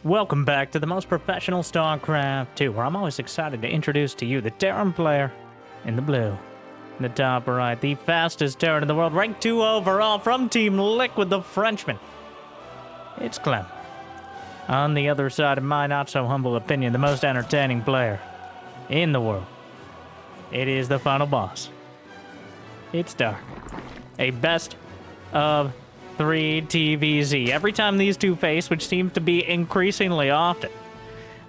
Welcome back to the most professional StarCraft 2, where I'm always excited to introduce to you the Terran player in the blue. In the top right, the fastest Terran in the world, ranked 2 overall from Team Liquid, the Frenchman. It's Clem. On the other side, in my not-so-humble opinion, the most entertaining player in the world. It is the final boss. It's Dark. A best of 3 TVZ. Every time these two face, which seems to be increasingly often,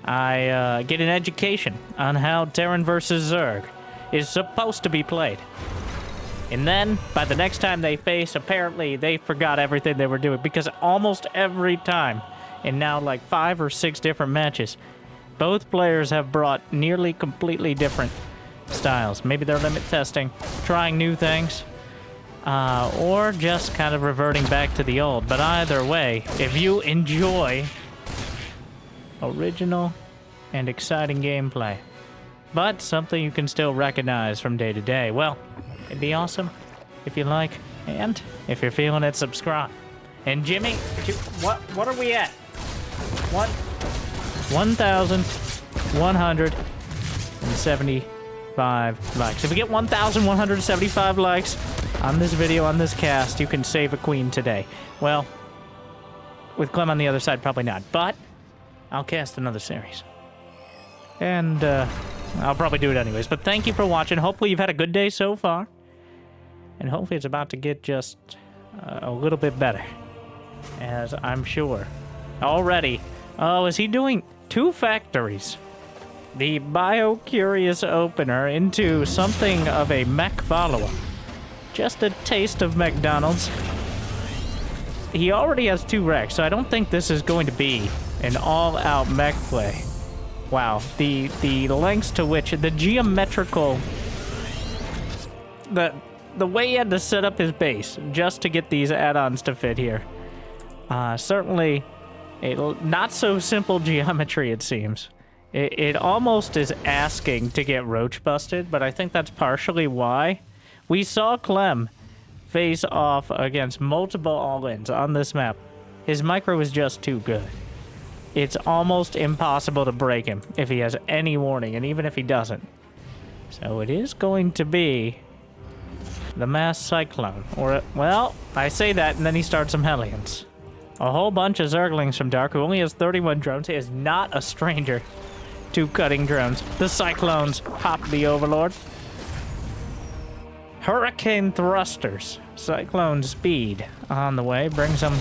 I get an education on how Terran versus Zerg is supposed to be played. And then, by the next time they face, apparently they forgot everything they were doing, because almost every time, in now like 5 or 6 different matches, both players have brought nearly completely different styles. Maybe they're limit testing, trying new things, or just kind of reverting back to the old. But either way, if you enjoy original and exciting gameplay, but something you can still recognize from day to day, well, it'd be awesome if you like, and if you're feeling it, subscribe. And Jimmy, what are we at? 1,175 likes. If we get 1,175 likes on this video, on this cast, you can save a queen today. Well, with Clem on the other side, probably not. But I'll cast another series. And I'll probably do it anyways. But thank you for watching. Hopefully you've had a good day so far. And hopefully it's about to get just a little bit better. As I'm sure. Already. Oh, is he doing 2 factories? The Bio-Curious opener into something of a mech follow-up. Just a taste of McDonald's. He already has 2 wrecks, so I don't think this is going to be an all-out mech play. Wow, the lengths to which, the geometrical... The way he had to set up his base just to get these add-ons to fit here. Certainly a not-so-simple geometry, it seems. It almost is asking to get roach busted, but I think that's partially why. We saw Clem face off against multiple all-ins on this map. His micro is just too good. It's almost impossible to break him if he has any warning, and even if he doesn't. So it is going to be the mass cyclone. Or, well, I say that, and then he starts some Hellions. A whole bunch of Zerglings from Dark, who only has 31 drones. He is not a stranger to cutting drones. The Cyclones pop the Overlord. Hurricane Thrusters. Cyclone speed on the way. Brings them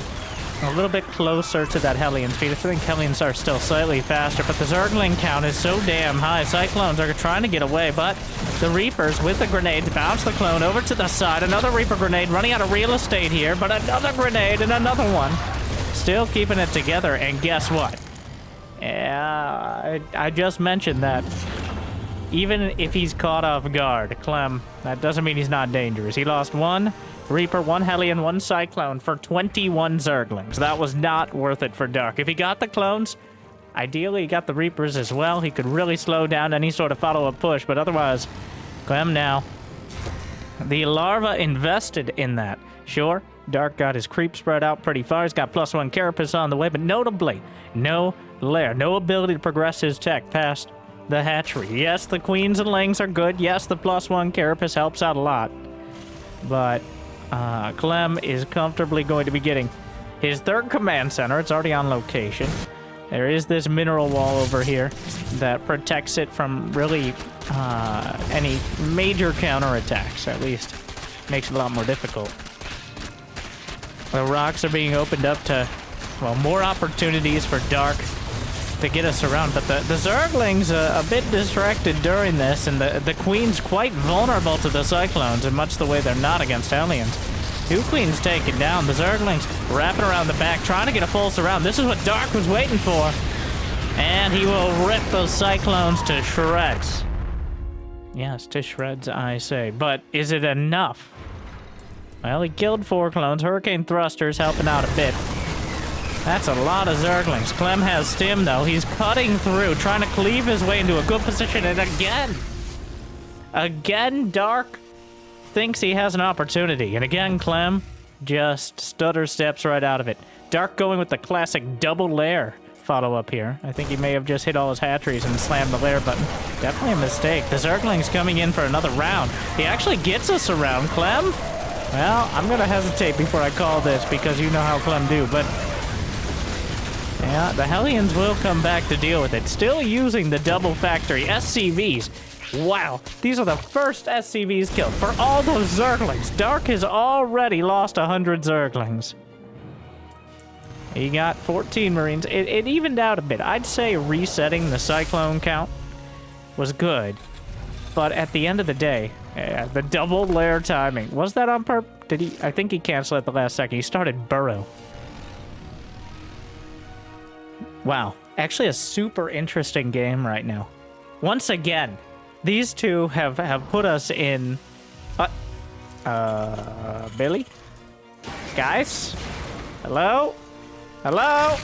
a little bit closer to that Hellion speed. I think Hellions are still slightly faster, but the Zergling count is so damn high. Cyclones are trying to get away, but the Reapers with the grenades bounce the clone over to the side. Another Reaper grenade running out of real estate here, but another grenade and another one. Still keeping it together, and guess what? I just mentioned that even if he's caught off guard, Clem, that doesn't mean he's not dangerous. He lost 1 Reaper, 1 Hellion, 1 Cyclone for 21 Zerglings. That was not worth it for Dark. If he got the clones, ideally he got the Reapers as well. He could really slow down any sort of follow-up push, but otherwise, Clem now. The larva invested in that. Sure, Dark got his creep spread out pretty far. He's got +1 Carapace on the way, but notably, no lair, no ability to progress his tech past the hatchery. Yes, the queens and lings are good. Yes, the +1 Carapace helps out a lot. But Clem is comfortably going to be getting his 3rd command center. It's already on location. There is this mineral wall over here that protects it from really any major counterattacks. At least makes it a lot more difficult. The rocks are being opened up to, well, more opportunities for Dark to get us around. But the Zerglings a bit distracted during this, and the Queen's quite vulnerable to the Cyclones in much the way they're not against Hellions. 2 Queens taken down. The Zerglings wrapping around the back, trying to get a full surround. This is what Dark was waiting for. And he will rip those Cyclones to shreds. Yes, to shreds, I say. But is it enough? Well, he killed 4 clones. Hurricane Thrusters helping out a bit. That's a lot of Zerglings. Clem has Stim, though. He's cutting through, trying to cleave his way into a good position. And again, Dark thinks he has an opportunity. And again, Clem just stutter steps right out of it. Dark going with the classic double lair follow-up here. I think he may have just hit all his hatcheries and slammed the lair button. Definitely a mistake. The Zergling's coming in for another round. He actually gets us a round, Clem. Well, I'm going to hesitate before I call this because you know how Clem do, but... yeah, the Hellions will come back to deal with it. Still using the double factory SCVs. Wow, these are the first SCVs killed for all those Zerglings. Dark has already lost 100 Zerglings. He got 14 Marines. It evened out a bit. I'd say resetting the Cyclone count was good. But at the end of the day, the double lair timing. Was that on purpose? Did he? I think he canceled at the last second. He started Burrow. Wow. Actually a super interesting game right now. Once again, these two have put us in... Billy? Guys? Hello? Hello?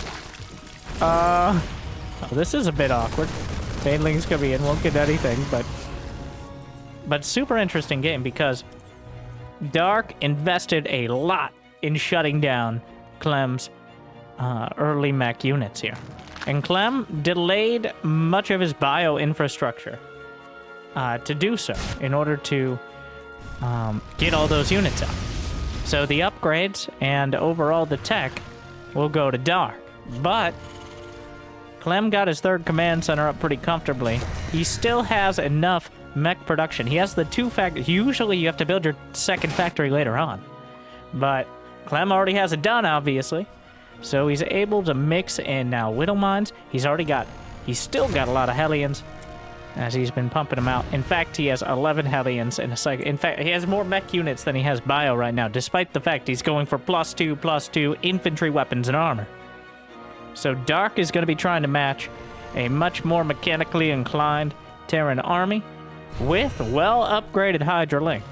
This is a bit awkward. Baneling's gonna be in, won't get anything, but super interesting game because Dark invested a lot in shutting down Clem's early mech units here. And Clem delayed much of his bio infrastructure to do so in order to get all those units out. So the upgrades and overall the tech will go to Dark. But Clem got his third command center up pretty comfortably. He still has enough mech production. He has the two factories. Usually you have to build your second factory later on. But Clem already has it done, obviously. So he's able to mix in now Whittle Mines. He's still got a lot of Hellions as he's been pumping them out. In fact, he has 11 Hellions in a cycle. In fact, he has more mech units than he has bio right now, despite the fact he's going for +2/+2 infantry weapons and armor. So Dark is going to be trying to match a much more mechanically inclined Terran army with well-upgraded Hydra Link.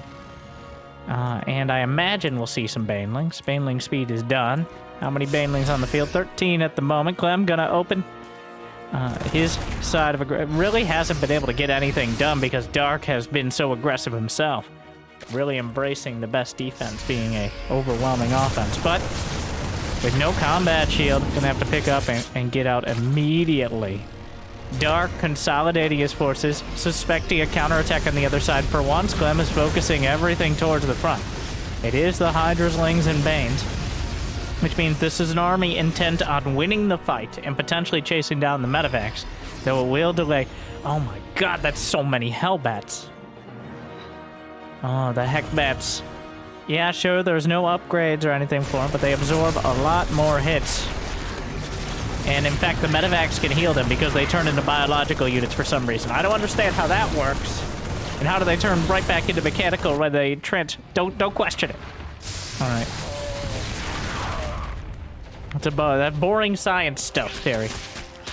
And I imagine we'll see some Banelings. Baneling speed is done. How many Banelings on the field? 13 at the moment. Clem gonna open his side of really hasn't been able to get anything done because Dark has been so aggressive himself. Really embracing the best defense being a overwhelming offense. But with no combat shield, gonna have to pick up and get out immediately. Dark consolidating his forces, suspecting a counterattack on the other side. For once, Clem is focusing everything towards the front. It is the Hydras, Lings, and Banes, which means this is an army intent on winning the fight and potentially chasing down the medevacs, though it will delay. Oh my god, that's so many Hellbats. Oh, the Heckbats. Yeah, sure, there's no upgrades or anything for them, but they absorb a lot more hits. And in fact, the medevacs can heal them because they turn into biological units for some reason. I don't understand how that works. And how do they turn right back into mechanical when they don't question it. All right. It's that boring science stuff, Terry.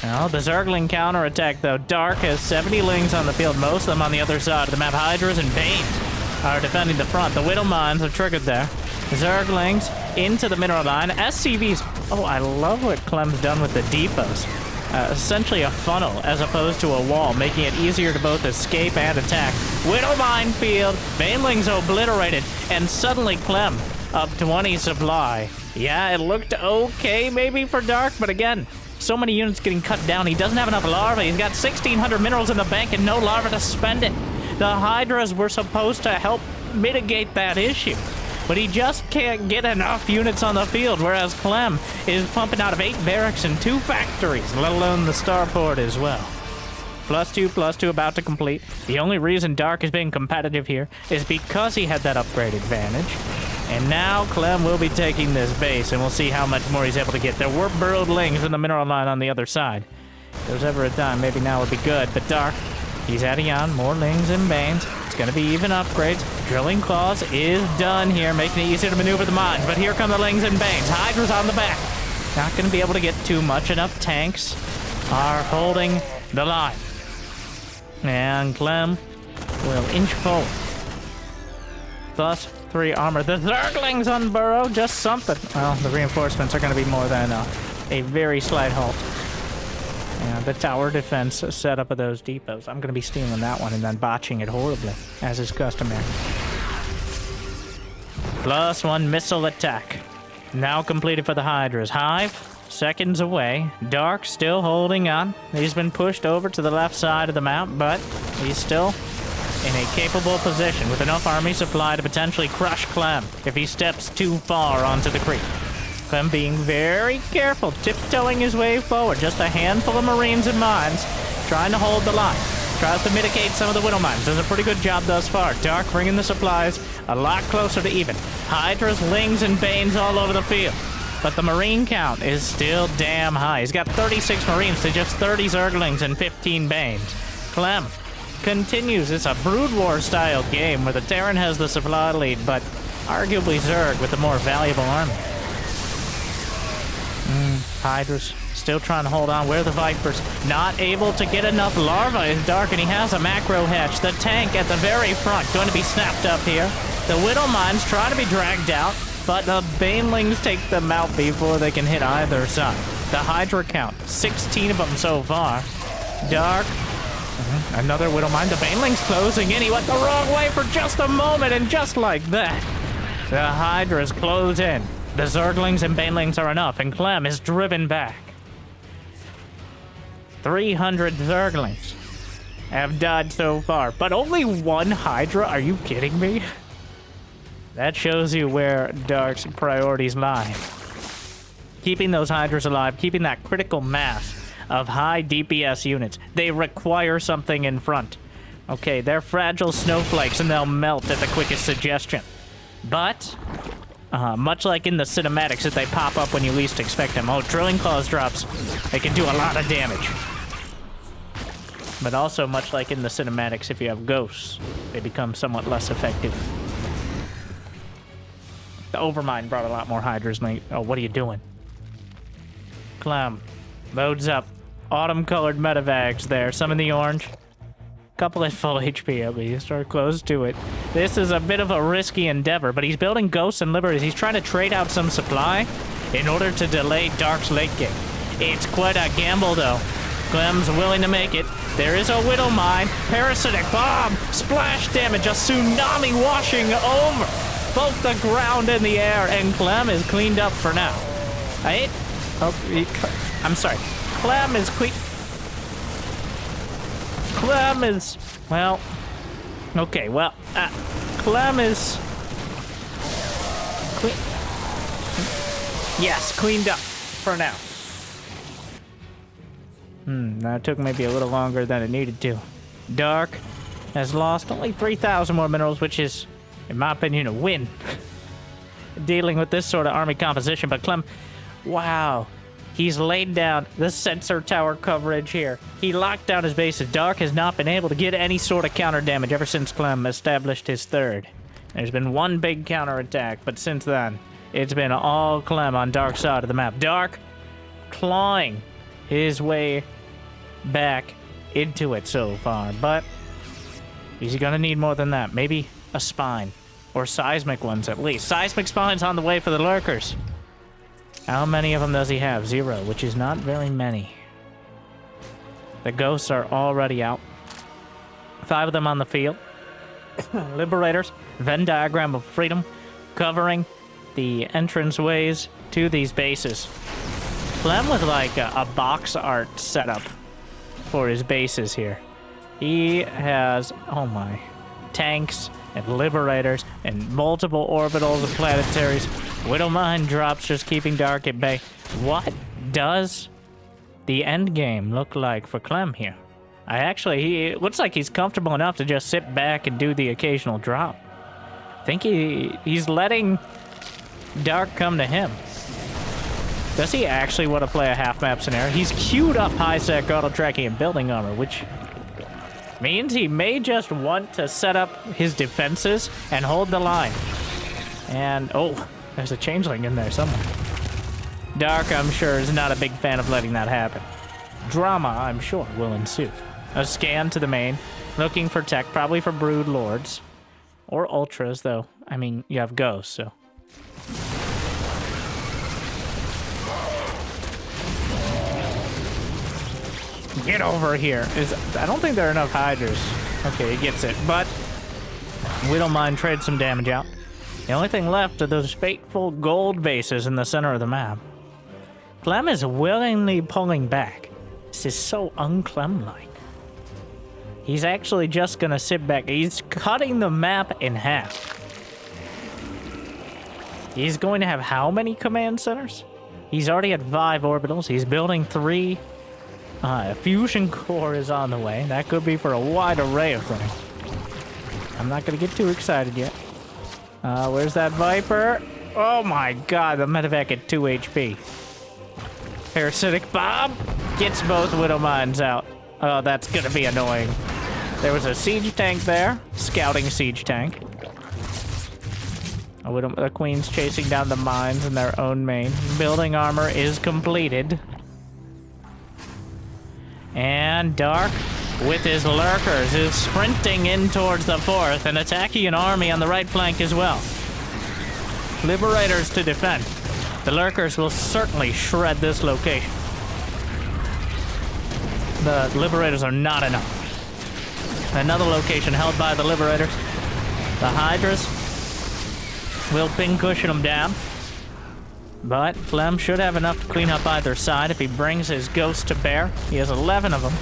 Well, the Zergling counterattack, though. Dark has 70 Lings on the field, most of them on the other side of the map. Hydras and Banes are defending the front. The Whittle Mines are triggered there. Zerglings into the mineral line. SCVs. Oh, I love what Clem's done with the depots. Essentially a funnel as opposed to a wall, making it easier to both escape and attack. Whittle Minefield. Banelings obliterated. And suddenly Clem up 20 supply. Yeah, it looked okay maybe for Dark, but again, so many units getting cut down. He doesn't have enough larvae. He's got 1,600 minerals in the bank and no larvae to spend it. The Hydras were supposed to help mitigate that issue, but he just can't get enough units on the field, whereas Clem is pumping out of 8 barracks and 2 factories, let alone the starport as well. +2/+2 about to complete. The only reason Dark is being competitive here is because he had that upgrade advantage. And now Clem will be taking this base, and we'll see how much more he's able to get. There were burrowed Lings in the mineral line on the other side. If there's ever a time, maybe now would be good. But Dark, he's adding on more Lings and Banes. It's going to be even upgrades. Drilling Claws is done here, making it easier to maneuver the mines. But here come the Lings and Banes. Hydra's on the back. Not going to be able to get too much. Enough tanks are holding the line. And Clem will inch forward. +3 armor. The Zerglings on Burrow, just something. Well, the reinforcements are going to be more than enough. A very slight halt. And the tower defense setup of those depots. I'm going to be stealing that one and then botching it horribly, as is customary. +1 missile attack. Now completed for the Hydras. Hive seconds away. Dark still holding on. He's been pushed over to the left side of the map, but he's still in a capable position with enough army supply to potentially crush Clem if he steps too far onto the creep. Clem being very careful, tiptoeing his way forward. Just a handful of Marines and mines, trying to hold the line. Tries to mitigate some of the Widow mines. Does a pretty good job thus far. Dark bringing the supplies a lot closer to even. Hydras, Lings, and Banes all over the field. But the Marine count is still damn high. He's got 36 Marines to just 30 Zerglings and 15 Banes. Clem continues. It's a Brood War style game where the Terran has the supply lead, but arguably Zerg with the more valuable army. Hydras still trying to hold on. Where are the Vipers? Not able to get enough larvae in Dark, and he has a macro hatch. The tank at the very front going to be snapped up here. The Widow mines trying to be dragged out, but the Banelings take them out before they can hit either side. The Hydra count, 16 of them so far. Dark, another Widow mine. The Banelings closing in. He went the wrong way for just a moment, and just like that, the Hydras close in. The Zerglings and Banelings are enough, and Clem is driven back. 300 Zerglings have died so far, but only one Hydra? Are you kidding me? That shows you where Dark's priorities lie. Keeping those Hydras alive, keeping that critical mass of high DPS units. They require something in front. Okay, they're fragile snowflakes, and they'll melt at the quickest suggestion. But much like in the cinematics that they pop up when you least expect them. Oh, Drilling Claws drops. They can do a lot of damage. But also, much like in the cinematics, if you have ghosts, they become somewhat less effective. The Overmind brought a lot more Hydras. Oh, what are you doing? Clem loads up. Autumn-colored medevacs there. Some in the orange. Couple at full HP at least, or close to it. This is a bit of a risky endeavor, but he's building Ghosts and Liberties. He's trying to trade out some supply in order to delay Dark's late game. It's quite a gamble, though. Clem's willing to make it. There is a Widow Mine. Parasitic Bomb. Splash damage. A tsunami washing over both the ground and the air, and Clem is cleaned up for now. I'm sorry. Clem is Clem is, well, okay, well, Clem is, cleaned up for now. That took maybe a little longer than it needed to. Dark has lost only 3,000 more minerals, which is, in my opinion, a win. Dealing with this sort of army composition, but Clem, wow. He's laid down the sensor tower coverage here. He locked down his bases. Dark has not been able to get any sort of counter damage ever since Clem established his third. There's been one big counter attack, but since then, it's been all Clem on Dark's side of the map. Dark clawing his way back into it so far, but he's gonna need more than that. Maybe a spine, or seismic ones at least. Seismic spines on the way for the lurkers. How many of them does he have? 0, which is not very many. The ghosts are already out. 5 of them on the field. Liberators, Venn diagram of freedom, covering the entranceways to these bases. Clem with like a box art setup for his bases here. He has, oh my, tanks and liberators and multiple orbitals and planetaries. Widow Mine drops just keeping Dark at bay. What does the end game look like for Clem here? It looks like he's comfortable enough to just sit back and do the occasional drop. I think he's letting Dark come to him. Does he actually want to play a half-map scenario? He's queued up high-sec auto-tracking and building armor, which means he may just want to set up his defenses and hold the line. And, oh, there's a changeling in there somewhere. Dark, I'm sure, is not a big fan of letting that happen. Drama, I'm sure, will ensue. A scan to the main, looking for tech, probably for Brood Lords. Or Ultras, though. I mean, you have Ghosts, so. Get over here. I don't think there are enough Hydras. Okay, he gets it, but we don't mind trade some damage out. The only thing left are those fateful gold bases in the center of the map. Clem is willingly pulling back. This is so un-Clem-like. He's actually just gonna sit back. He's cutting the map in half. He's going to have how many command centers? He's already at 5 orbitals. He's building 3. A fusion core is on the way. That could be for a wide array of things. I'm not gonna get too excited yet. Where's that Viper? Oh my god, the medevac at 2 HP. Parasitic Bomb gets both Widow Mines out. Oh, that's gonna be annoying. There was a siege tank there. Scouting siege tank. The Queen's chasing down the mines in their own main. Building armor is completed. And Dark, with his lurkers, is sprinting in towards the 4th and attacking an army on the right flank as well. Liberators to defend. The lurkers will certainly shred this location. The liberators are not enough. Another location held by the liberators. The Hydras will ping cushion them down. But Clem should have enough to clean up either side if he brings his ghosts to bear. He has 11 of them.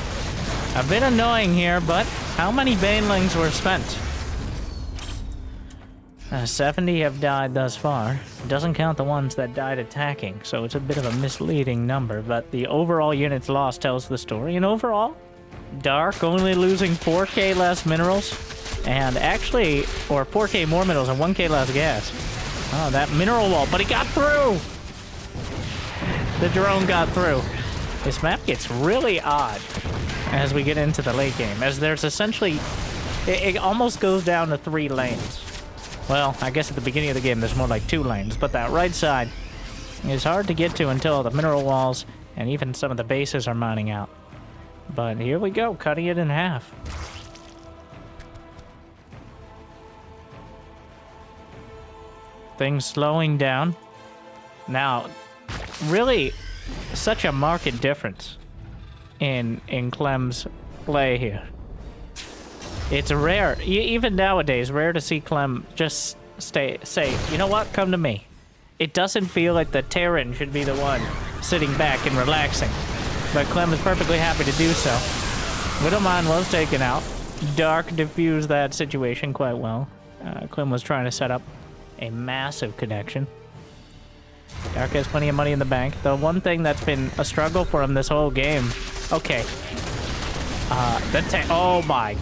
A bit annoying here, but how many banelings were spent? 70 have died thus far. It doesn't count the ones that died attacking, so it's a bit of a misleading number, but the overall units lost tells the story. And overall, Dark only losing 4k less minerals, and actually, or 4k more minerals and 1k less gas. Oh, that mineral wall, but he got through! The drone got through. This map gets really odd as we get into the late game, as there's essentially, it almost goes down to 3 lanes. Well, I guess at the beginning of the game there's more like 2 lanes, but that right side is hard to get to until the mineral walls and even some of the bases are mining out. But here we go, cutting it in half. Things slowing down. Now, really, such a marked difference in Clem's play here. It's rare, even nowadays, rare to see Clem just say, you know what, come to me. It doesn't feel like the Terran should be the one sitting back and relaxing. But Clem is perfectly happy to do so. Widowmine was taken out. Dark diffused that situation quite well. Clem was trying to set up a massive connection. Dark has plenty of money in the bank. The one thing that's been a struggle for him this whole game. Okay. Oh my.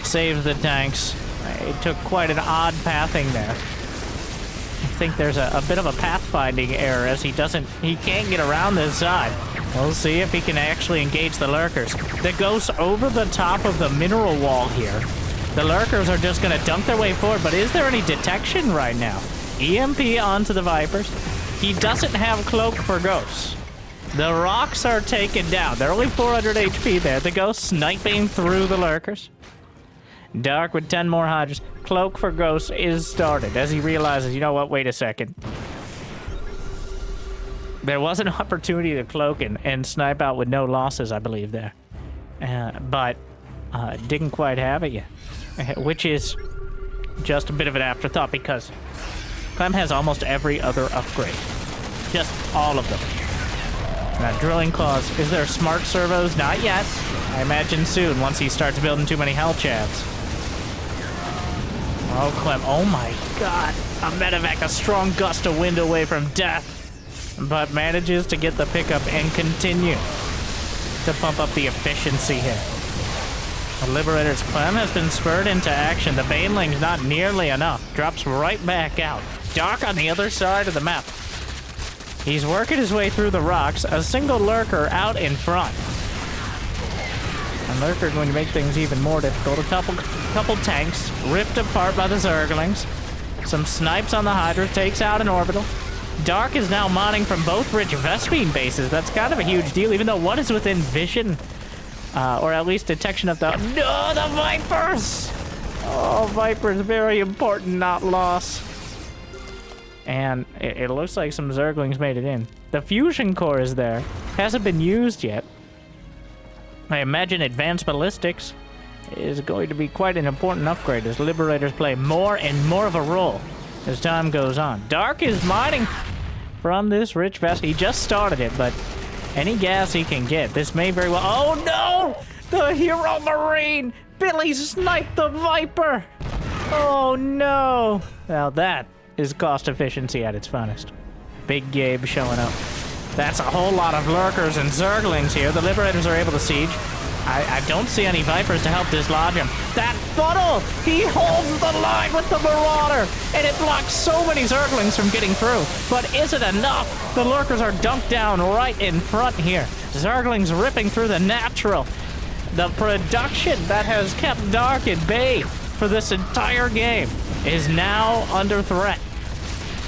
Saved the tanks. It took quite an odd pathing there. I think there's a bit of a pathfinding error as he can't get around this side. We'll see if he can actually engage the lurkers. That goes over the top of the mineral wall here. The lurkers are just gonna dunk their way forward, but is there any detection right now? EMP onto the Vipers. He doesn't have Cloak for Ghosts. The rocks are taken down. They're only 400 HP there. The Ghost sniping through the lurkers. Dark with 10 more Hydras. Cloak for Ghosts is started as he realizes, you know what, wait a second. There was an opportunity to cloak and snipe out with no losses, I believe, there. But didn't quite have it yet. Which is just a bit of an afterthought because Clem has almost every other upgrade. Just all of them. Now, drilling claws. Is there smart servos? Not yet. I imagine soon, once he starts building too many hell chavs. Oh, Clem. Oh my god. A medevac, a strong gust of wind away from death. But manages to get the pickup and continue to pump up the efficiency here. The Liberator's Clem has been spurred into action. The Baneling's not nearly enough. Drops right back out. Dark on the other side of the map. He's working his way through the rocks. A single lurker out in front. And lurker going to make things even more difficult. A couple tanks ripped apart by the Zerglings. Some snipes on the Hydra. Takes out an orbital. Dark is now modding from both rich Vespine bases. That's kind of a huge deal, even though one is within vision. Or at least detection of the... No, the Vipers! Oh, Vipers, very important, not loss. And it looks like some Zerglings made it in. The fusion core is there. Hasn't been used yet. I imagine advanced ballistics is going to be quite an important upgrade as Liberators play more and more of a role as time goes on. Dark is mining from this rich vessel. He just started it, but any gas he can get, this may very well... Oh, no! The hero Marine! Billy sniped the Viper! Oh, no! Now that is cost efficiency at its finest. Big Gabe showing up. That's a whole lot of lurkers and zerglings here. The Liberators are able to siege. I don't see any Vipers to help dislodge him. That funnel! He holds the line with the Marauder, and it blocks so many Zerglings from getting through. But is it enough? The Lurkers are dunked down right in front here. Zerglings ripping through the natural. The production that has kept Dark at bay for this entire game is now under threat.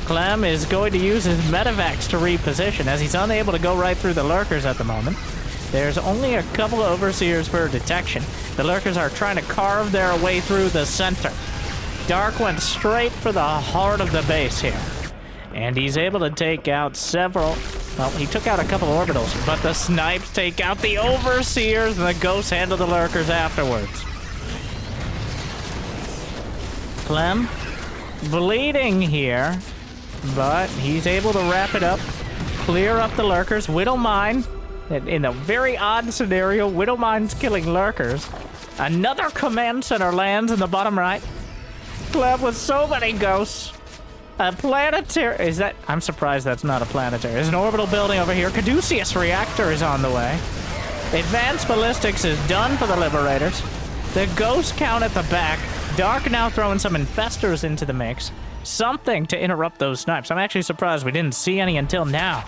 Clem is going to use his medevacs to reposition, as he's unable to go right through the Lurkers at the moment. There's only a couple of Overseers for detection. The Lurkers are trying to carve their way through the center. Dark went straight for the heart of the base here. And he's able to take out several... Well, he took out a couple orbitals, but the snipes take out the Overseers, and the Ghosts handle the Lurkers afterwards. Clem, bleeding here, but he's able to wrap it up, clear up the Lurkers. Widowmine, in a very odd scenario, Widowmine's killing Lurkers. Another command center lands in the bottom right. Clem with so many Ghosts. A planetary... Is that... I'm surprised that's not a planetary. There's an orbital building over here. Caduceus reactor is on the way. Advanced ballistics is done for the Liberators. The Ghost count at the back. Dark now throwing some infestors into the mix. Something to interrupt those snipes. I'm actually surprised we didn't see any until now.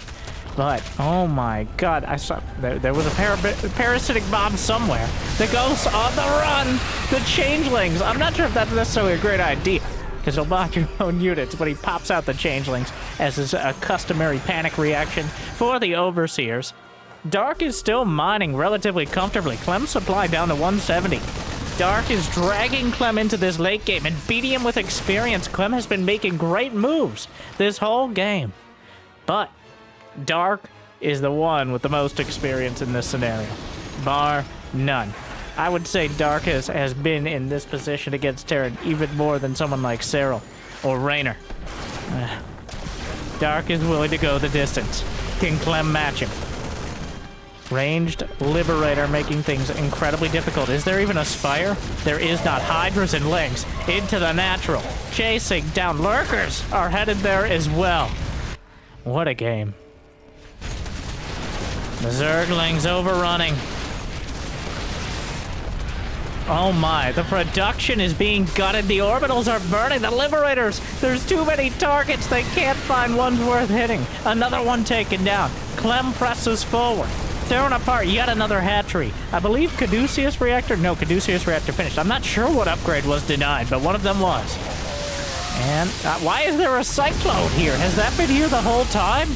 But, oh my god, I saw... There was a parasitic bomb somewhere. The Ghosts on the run! The Changelings! I'm not sure if that's necessarily a great idea, because he'll block your own units, but he pops out the Changelings as is a customary panic reaction for the Overseers. Dark is still mining relatively comfortably. Clem's supply down to 170. Dark is dragging Clem into this late game and beating him with experience. Clem has been making great moves this whole game. But Dark is the one with the most experience in this scenario, bar none. I would say Dark has been in this position against Terran even more than someone like Cyril or Raynor. Dark is willing to go the distance. Can Clem match him? Ranged Liberator making things incredibly difficult. Is there even a Spire? There is not. Hydras and Lynx into the natural. Chasing down. Lurkers are headed there as well. What a game. The Zerglings overrunning. Oh my, the production is being gutted. The orbitals are burning. The Liberators, there's too many targets. They can't find ones worth hitting. Another one taken down. Clem presses forward. Tearing apart yet another hatchery. I believe Caduceus reactor? No, Caduceus reactor finished. I'm not sure what upgrade was denied, but one of them was. And why is there a Cyclone here? Has that been here the whole time?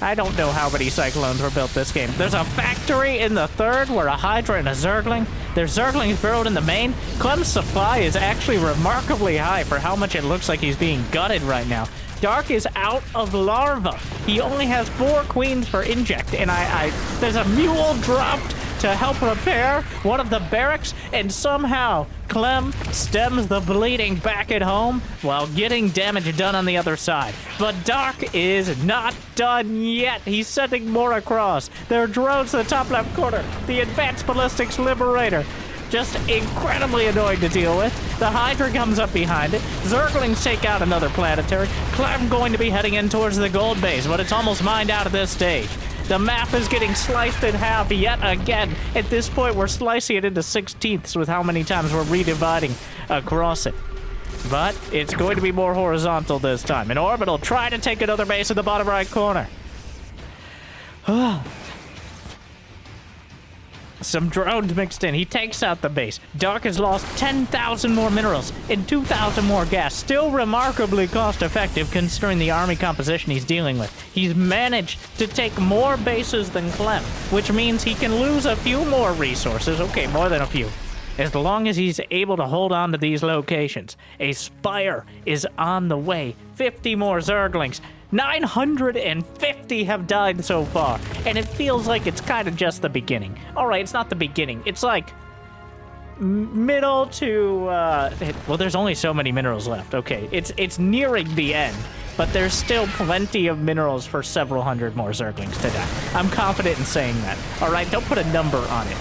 I don't know how many Cyclones were built this game. There's a factory in the third where a Hydra and a Zergling. There's Zerglings burrowed in the main. Clem's supply is actually remarkably high for how much it looks like he's being gutted right now. Dark is out of larva. He only has 4 queens for inject, and there's a mule dropped to help repair one of the barracks, and somehow Clem stems the bleeding back at home while getting damage done on the other side. But Dark is not done yet. He's sending more across. There are drones to the top left corner. The Advanced Ballistics Liberator. Just incredibly annoying to deal with. The Hydra comes up behind it. Zerglings take out another planetary. Clem going to be heading in towards the gold base, but it's almost mined out at this stage. The map is getting sliced in half yet again. At this point, we're slicing it into 16ths with how many times we're redividing across it. But it's going to be more horizontal this time. An orbital try to take another base in the bottom right corner. Some drones mixed in. He takes out the base. Dark has lost 10,000 more minerals and 2,000 more gas. Still remarkably cost-effective considering the army composition he's dealing with. He's managed to take more bases than Clem, which means he can lose a few more resources. Okay, more than a few. As long as he's able to hold on to these locations. A Spire is on the way. 50 more Zerglings. 950 have died so far, and it feels like it's kind of just the beginning. All right, it's not the beginning. It's like middle to, well, there's only so many minerals left. Okay, it's nearing the end. but there's still plenty of minerals for several hundred more Zerglings to die. I'm confident in saying that. All right, don't put a number on it.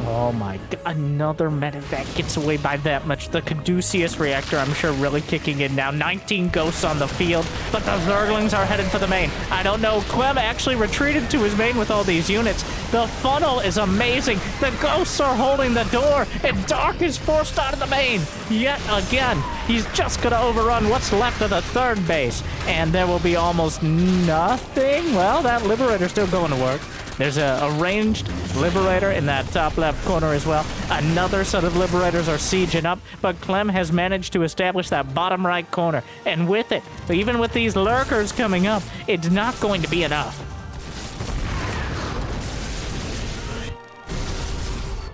Oh my god, another medevac gets away by that much. The Caduceus reactor, I'm sure, really kicking in now. 19 ghosts on the field, but the Zerglings are headed for the main. I don't know, Clem actually retreated to his main with all these units. The funnel is amazing. The ghosts are holding the door, and Dark is forced out of the main. Yet again, he's just gonna overrun what's left of the third base, and there will be almost nothing. Well, that Liberator's still going to work. There's a ranged Liberator in that top left corner as well. Another set of Liberators are sieging up, but Clem has managed to establish that bottom right corner. And with it, even with these lurkers coming up, it's not going to be enough.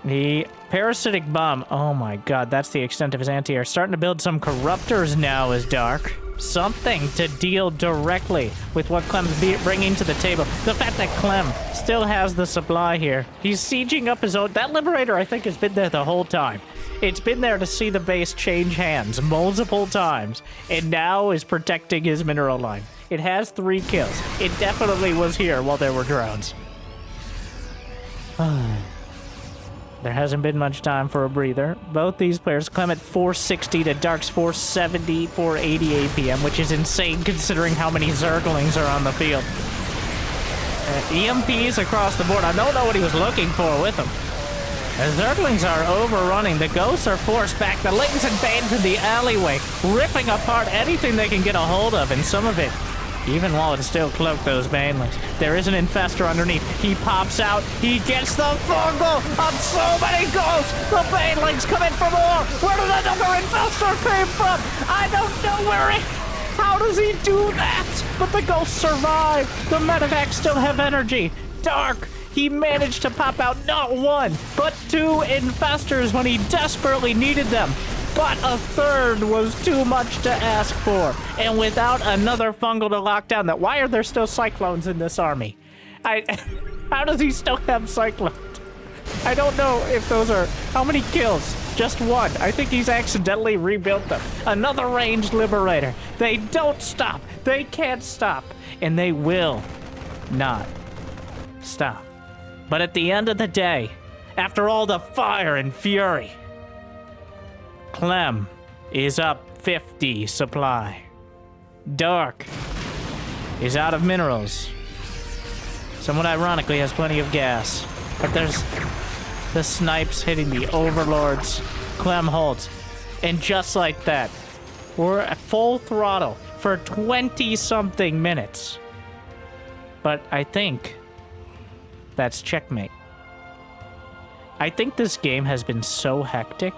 The parasitic bomb, oh my god, that's the extent of his anti-air. Starting to build some corruptors now as Dark. Something to deal directly with what Clem's bringing to the table. The fact that Clem still has the supply here. He's sieging up his own. That Liberator, I think, has been there the whole time. It's been there to see the base change hands multiple times, and now is protecting his mineral line. It has 3 kills. It definitely was here while there were drones. There hasn't been much time for a breather. Both these players, Clem at 460 to Dark's 470, 480 APM, which is insane considering how many Zerglings are on the field. EMPs across the board. I don't know what he was looking for with them. The Zerglings are overrunning. The ghosts are forced back. The Lings and Banes in the alleyway, ripping apart anything they can get a hold of, and some of it, even while it's still cloaked, those Banelings. There is an Infestor underneath. He pops out. He gets the fungal on so many ghosts. The Banelings come in for more. Where did another Infestor came from? I don't know where it... How does he do that? But the ghosts survive. The medevacs still have energy. Dark, he managed to pop out not 1, but 2 Infestors when he desperately needed them. But a third was too much to ask for. And without another fungal to lock down that, why are there still Cyclones in this army? How does he still have Cyclones? I don't know if those are, how many kills? Just 1. I think he's accidentally rebuilt them. Another ranged Liberator. They don't stop. They can't stop. And they will not stop. But at the end of the day, after all the fire and fury, Clem is up 50 supply. Dark is out of minerals. Somewhat ironically has plenty of gas. But there's the snipes hitting the overlords. Clem holds. And just like that, we're at full throttle for 20-something minutes. But I think that's checkmate. I think this game has been so hectic,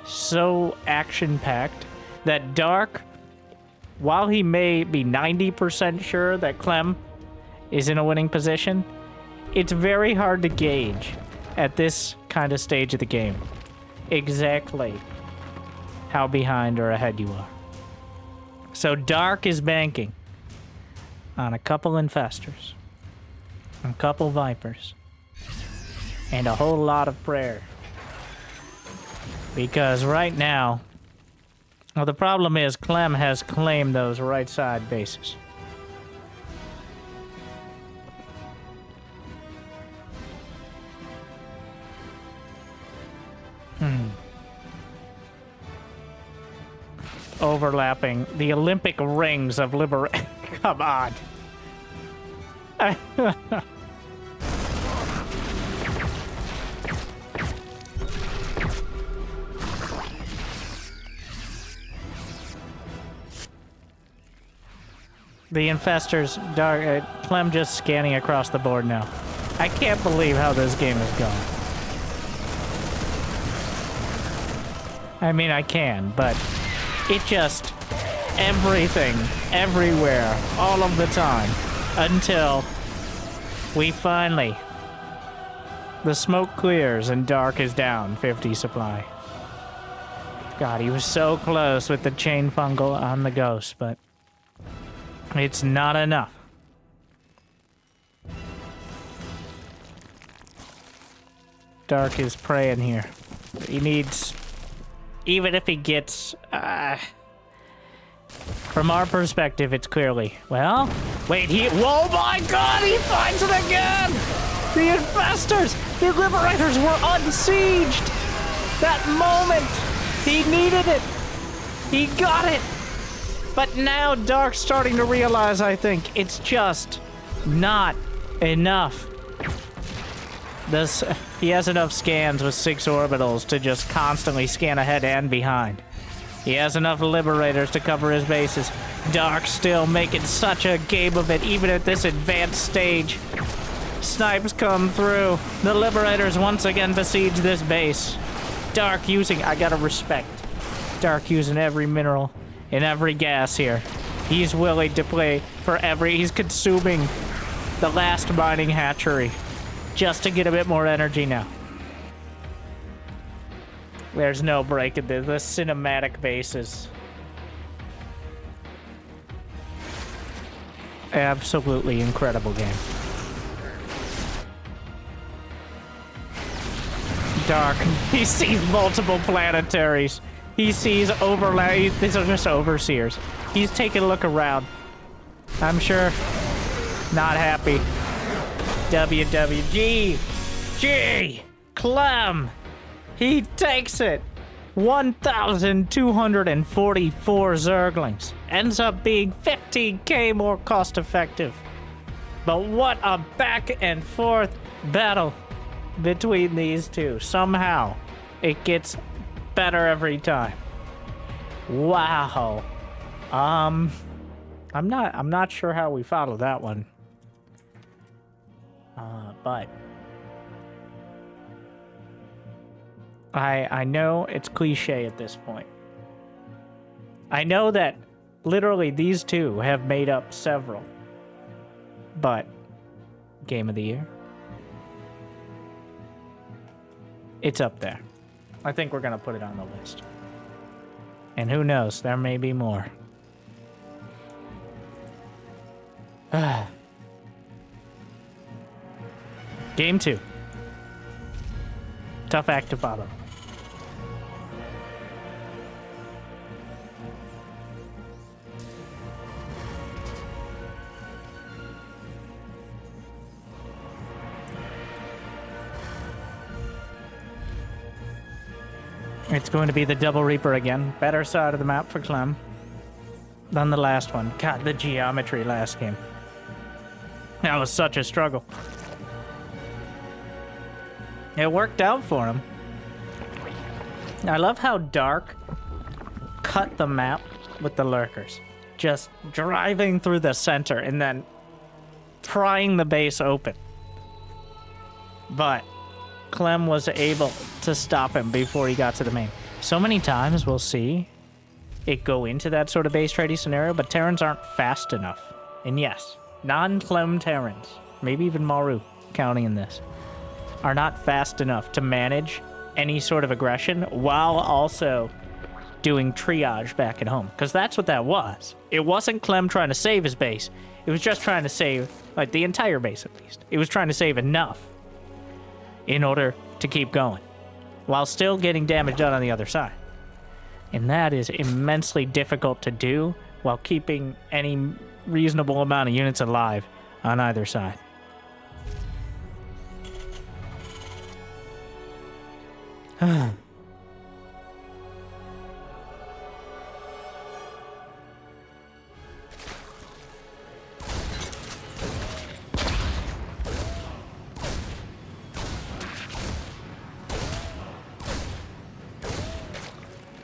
so action-packed, that Dark, while he may be 90% sure that Clem is in a winning position, it's very hard to gauge at this kind of stage of the game exactly how behind or ahead you are. So Dark is banking on a couple Infestors, a couple Vipers, and a whole lot of prayer. Because right now, well, the problem is Clem has claimed those right side bases. Overlapping the Olympic rings of liberation. Come on. The Infestors, Dark, Clem just scanning across the board now. I can't believe how this game is going. I mean, I can, but it just, everything, everywhere, all of the time, until we finally, the smoke clears and Dark is down 50 supply. God, he was so close with the chain fungal on the ghost, but it's not enough. Dark is praying here. He needs, even if he gets, for From our perspective, it's clearly, well, wait, whoa my god, he finds it again! The Infestors, the Liberators were unsieged! That moment, he needed it. He got it. But now Dark's starting to realize, I think, it's just not enough. He has enough scans with 6 orbitals to just constantly scan ahead and behind. He has enough Liberators to cover his bases. Dark still making such a game of it, even at this advanced stage. Snipes come through. The Liberators once again besiege this base. Dark using, I gotta respect. Dark using every mineral and every gas here. He's willing to play for he's consuming the last mining hatchery just to get a bit more energy now. There's no break in the cinematic bases. Absolutely incredible game. Dark, he sees multiple planetaries. He sees overlay. These are just overseers. He's taking a look around. I'm sure not happy. WWG. G. Clem. He takes it. 1,244 Zerglings. Ends up being 15k more cost effective. But what a back and forth battle between these two. Somehow it gets better every time. Wow. I'm not sure how we follow that one. But I know it's cliche at this point. I know that literally these two have made up several. But Game of the Year, it's up there. I think we're gonna put it on the list. And who knows, there may be more. Game 2. Tough act to follow. It's going to be the Double Reaper again. Better side of the map for Clem than the last one. God, the geometry last game. That was such a struggle. It worked out for him. I love how Dark cut the map with the lurkers. Just driving through the center and then prying the base open. But Clem was able to stop him before he got to the main. So many times we'll see it go into that sort of base trading scenario, but Terrans aren't fast enough. And yes, non-Clem Terrans, maybe even Maru counting in this, are not fast enough to manage any sort of aggression while also doing triage back at home. Because that's what that was. It wasn't Clem trying to save his base. It was just trying to save, like, the entire base at least. It was trying to save enough in order to keep going, while still getting damage done on the other side. And that is immensely difficult to do while keeping any reasonable amount of units alive on either side.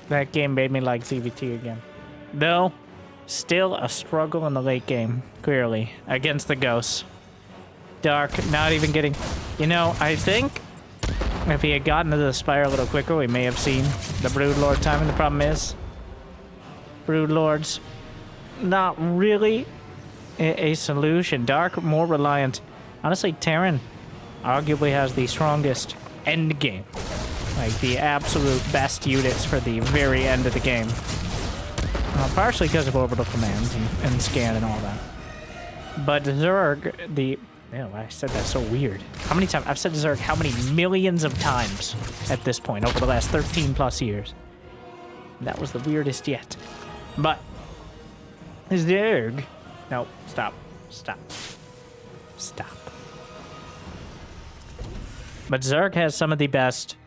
That game made me like ZVT again. Though, still a struggle in the late game, clearly, against the Ghosts. Dark, not even getting... You know, I think if he had gotten to the Spire a little quicker, we may have seen the Broodlord timing. The problem is, Broodlord's not really a solution. Dark, more reliant. Honestly, Terran arguably has the strongest end game. Like, the absolute best units for the very end of the game. Partially because of orbital commands and scan and all that. But Zerg, Ew, I said that so weird. How many times? I've said Zerg how many millions of times at this point over the last 13 plus years. That was the weirdest yet. But Zerg. No, stop. Stop. Stop. But Zerg has some of the best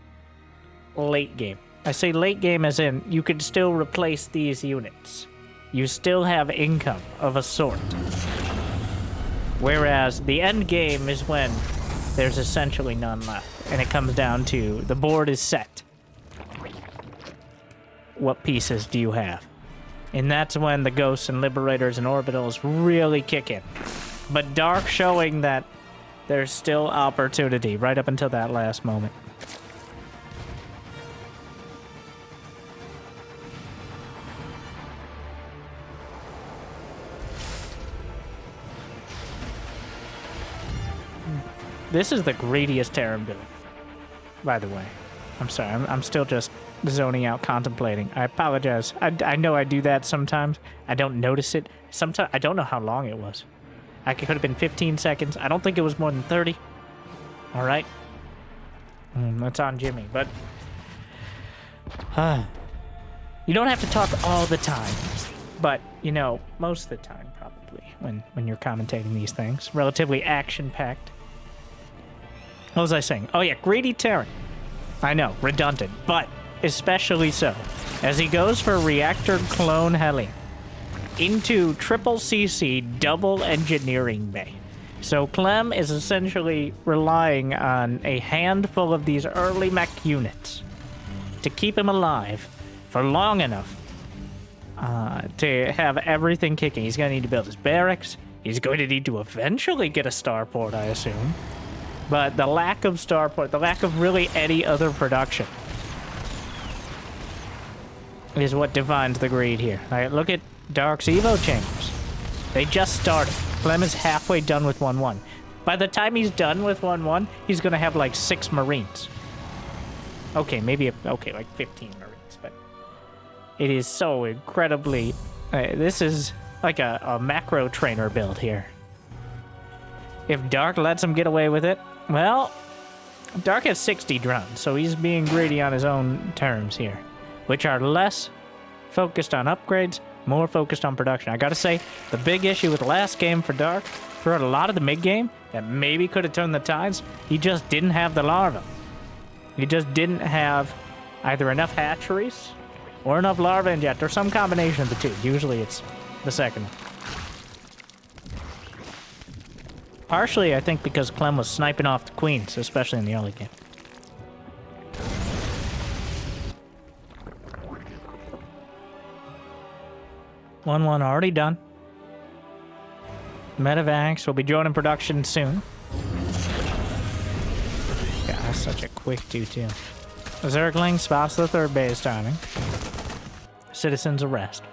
late game. I say late game as in you could still replace these units. You still have income of a sort. Whereas the end game is when there's essentially none left. And it comes down to the board is set. What pieces do you have? And that's when the Ghosts and Liberators and Orbitals really kick in. But Dark showing that there's still opportunity right up until that last moment. This is the greediest Terran build, by the way. I'm sorry, I'm still just zoning out, contemplating. I apologize. I know I do that sometimes. I don't notice it. Sometimes I don't know how long it was. It could have been 15 seconds. I don't think it was more than 30. All right. That's on Jimmy, but you don't have to talk all the time, but you know, most of the time probably when you're commentating these things. Relatively action-packed. What was I saying? Oh yeah, greedy Terran. I know, redundant, but especially so, as he goes for Reactor Clone Hellion into triple CC double engineering bay. So Clem is essentially relying on a handful of these early mech units to keep him alive for long enough to have everything kicking. He's going to need to build his barracks. He's going to need to eventually get a starport, I assume. But the lack of starport, the lack of really any other production is what defines the greed here. All right, look at Dark's Evo chambers. They just started. Clem is halfway done with 1-1. By the time he's done with 1-1, he's going to have like 6 Marines. Okay, maybe, okay, like 15 Marines, but it is so incredibly... this is like a macro trainer build here. If Dark lets him get away with it, well, Dark has 60 drones, so he's being greedy on his own terms here, which are less focused on upgrades, more focused on production. I gotta say, the big issue with the last game for Dark, throughout a lot of the mid-game, that maybe could have turned the tides, he just didn't have the larvae. He just didn't have either enough hatcheries or enough larvae inject, or some combination of the two. Usually it's the second one. Partially, I think, because Clem was sniping off the queens, especially in the early game. One already done. Medevacs will be joining production soon. God, that's such a quick 2-2. Zergling spots the third base timing. Citizens arrest.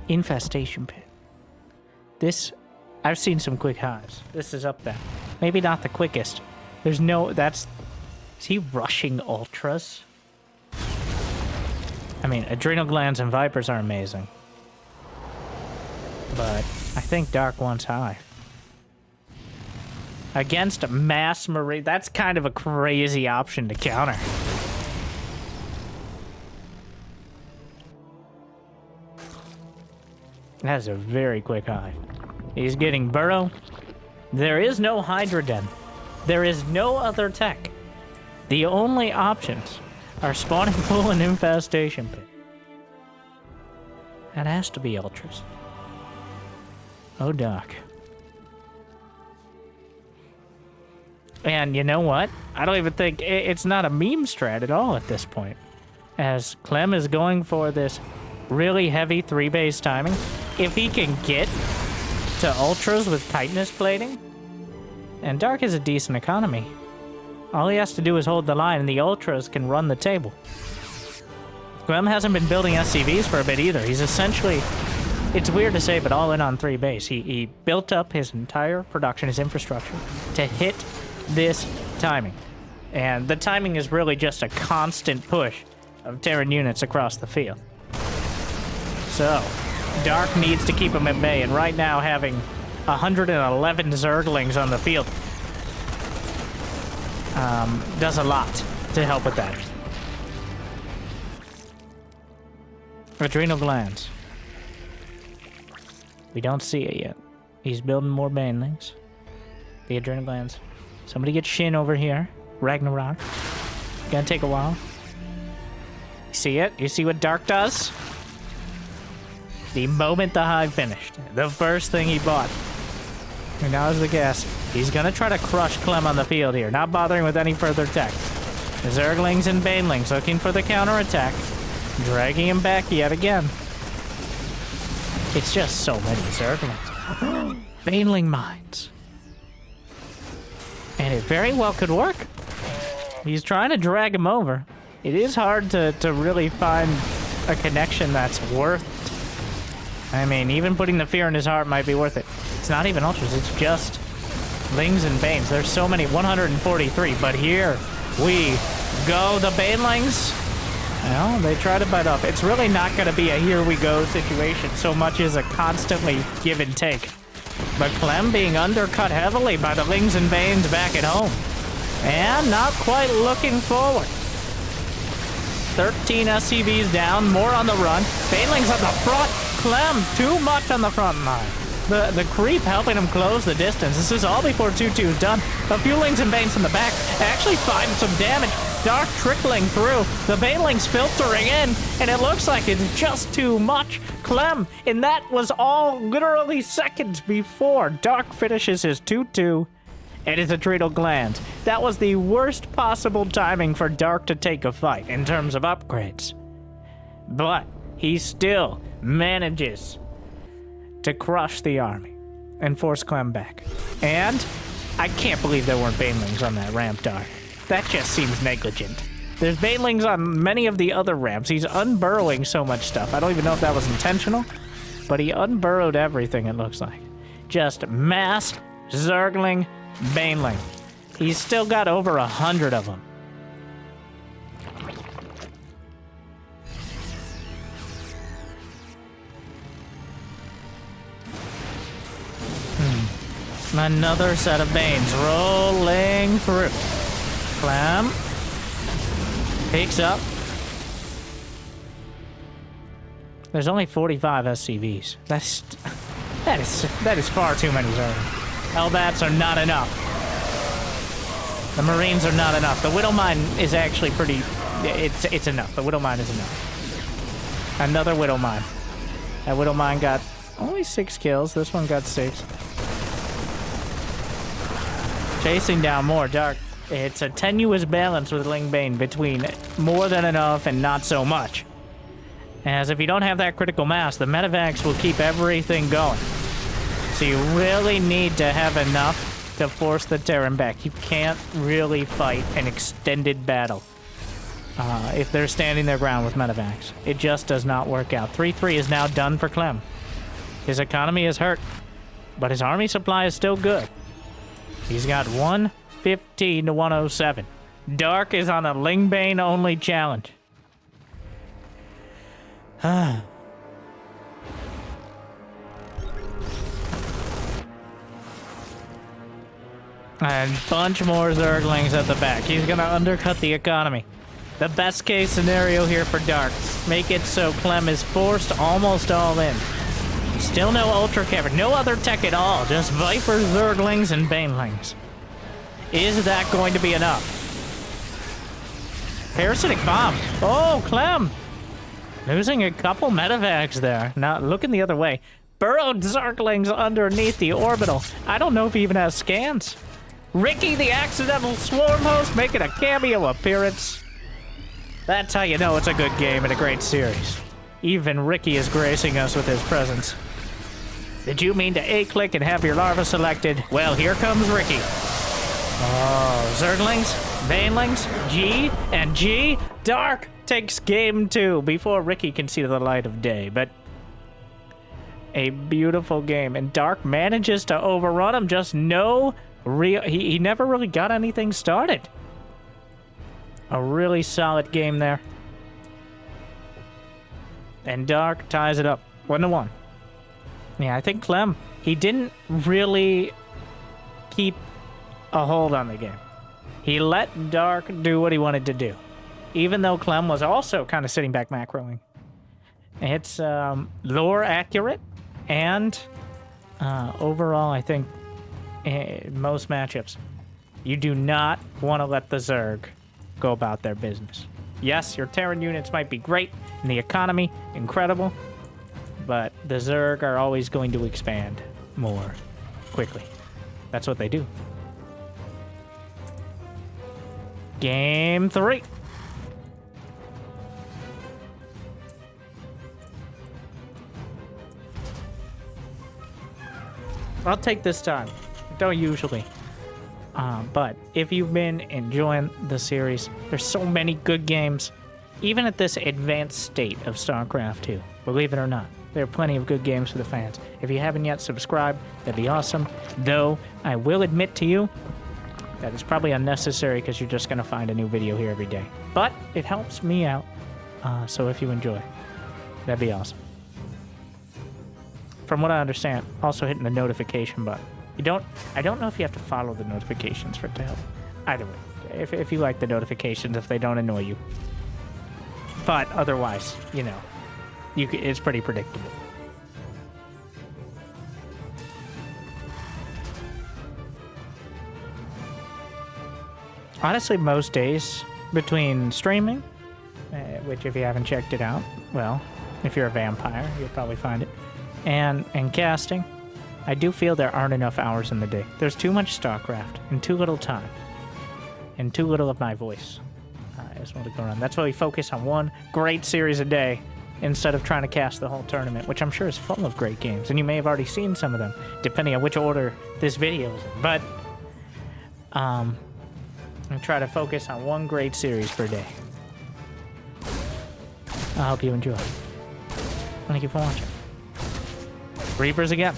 Infestation pit. This, I've seen some quick hives. This is up there. Maybe not the quickest. There's no, is he rushing ultras? I mean, adrenal glands and vipers are amazing. But I think Dark wants hive. Against a mass marine, that's kind of a crazy option to counter. That's a very quick hive. He's getting burrow. There is no Hydra Den. There is no other tech. The only options are spawning pool and infestation pit. That has to be ultras. Oh, Doc. And you know what? I don't even think it's not a meme strat at all at this point. As Clem is going for this really heavy 3-base timing. If he can get to ultras with tightness plating, and Dark is a decent economy, all he has to do is hold the line and the ultras can run the table. Clem hasn't been building SCVs for a bit either. He's essentially, it's weird to say, but all in on 3-base. He built up his entire production, his infrastructure, to hit this timing. And the timing is really just a constant push of Terran units across the field. So, Dark needs to keep him at bay, and right now having 111 Zerglings on the field does a lot to help with that. Adrenal glands. We don't see it yet. He's building more banelings. The adrenal glands. Somebody get Shin over here. Ragnarok. Gonna take a while. You see it? You see what Dark does? The moment the hive finished, the first thing he bought. And now is the guess. He's gonna try to crush Clem on the field here, not bothering with any further tech. Zerglings and banelings looking for the counterattack. Dragging him back yet again. It's just so many Zerglings. Baneling mines. And it very well could work. He's trying to drag him over. It is hard to really find a connection that's worth it. I mean, even putting the fear in his heart might be worth it. It's not even ultras, it's just Lings and Banes. There's so many, 143, but here we go. The Banelings, well, they try to bite off. It's really not going to be a here we go situation so much as a constantly give and take. But Clem being undercut heavily by the Lings and Banes back at home. And not quite looking forward. 13 SCVs down, more on the run. Banelings on the front. Clem, too much on the front line. The creep helping him close the distance. This is all before 2-2 is done. A few Lings and Banes in the back actually find some damage. Dark trickling through. The Banelings filtering in, and it looks like it's just too much. Clem, and that was all literally seconds before Dark finishes his 2-2 and his adrenal glands. That was the worst possible timing for Dark to take a fight in terms of upgrades. But he still manages to crush the army and force Clem back. And I can't believe there weren't Banelings on that ramp, Dark. That just seems negligent. There's Banelings on many of the other ramps. He's unburrowing so much stuff. I don't even know if that was intentional, but he unburrowed everything, it looks like. Just mass Zergling Baneling. He's still got over 100 of them. Another set of Banes rolling through. Clem picks up. There's only 45 SCVs. That is far too many Zerglings. Hellbats are not enough. The Marines are not enough. The Widowmine is actually pretty... It's enough. The Widowmine is enough. Another Widowmine. That Widowmine got only 6 kills. This one got 6. Chasing down more. Dark. It's a tenuous balance with Ling Bane between more than enough and not so much. As if you don't have that critical mass, the Medivacs will keep everything going. So you really need to have enough to force the Terran back. You can't really fight an extended battle if they're standing their ground with Medivacs. It just does not work out. 3-3 is now done for Clem. His economy is hurt, but his army supply is still good. He's got 115 to 107. Dark is on a Lingbane only challenge. And bunch more Zerglings at the back. He's gonna undercut the economy. The best case scenario here for Dark. Make it so Clem is forced almost all in. Still no Ultra Cavern, no other tech at all, just Viper, Zerglings, and Banelings. Is that going to be enough? Parasitic Bomb. Oh, Clem! Losing a couple Medivacs there. Now, looking the other way. Burrowed Zerglings underneath the orbital. I don't know if he even has scans. Ricky, the accidental swarm host, making a cameo appearance. That's how you know it's a good game and a great series. Even Ricky is gracing us with his presence. Did you mean to A-click and have your larva selected? Well, here comes Ricky. Oh, Zerglings, Banelings, G, and G. Dark takes game 2 before Ricky can see the light of day, but a beautiful game. And Dark manages to overrun him, just no real... He never really got anything started. A really solid game there. And Dark ties it up, 1-1. Yeah, I think Clem, he didn't really keep a hold on the game. He let Dark do what he wanted to do. Even though Clem was also kind of sitting back macroing. It's lore accurate, and overall, I think most matchups, you do not want to let the Zerg go about their business. Yes, your Terran units might be great, and the economy, incredible, but the Zerg are always going to expand more quickly. That's what they do. Game 3. I'll take this time. Don't usually. But if you've been enjoying the series, there's so many good games, even at this advanced state of StarCraft 2. Believe it or not, there are plenty of good games for the fans. If you haven't yet subscribed, that'd be awesome. Though, I will admit to you that it's probably unnecessary because you're just going to find a new video here every day. But it helps me out, so if you enjoy, that'd be awesome. From what I understand, also hitting the notification button. I don't know if you have to follow the notifications for it to help. Either way, if you like the notifications, if they don't annoy you. But otherwise, you know, it's pretty predictable. Honestly, most days between streaming, which if you haven't checked it out, well, if you're a vampire, you'll probably find it, and casting, I do feel there aren't enough hours in the day. There's too much StarCraft and too little time and too little of my voice. I just want to go around. That's why we focus on one great series a day instead of trying to cast the whole tournament, which I'm sure is full of great games, and you may have already seen some of them, depending on which order this video is in. But I try to focus on one great series per day. I hope you enjoy. Thank you for watching. Reapers again.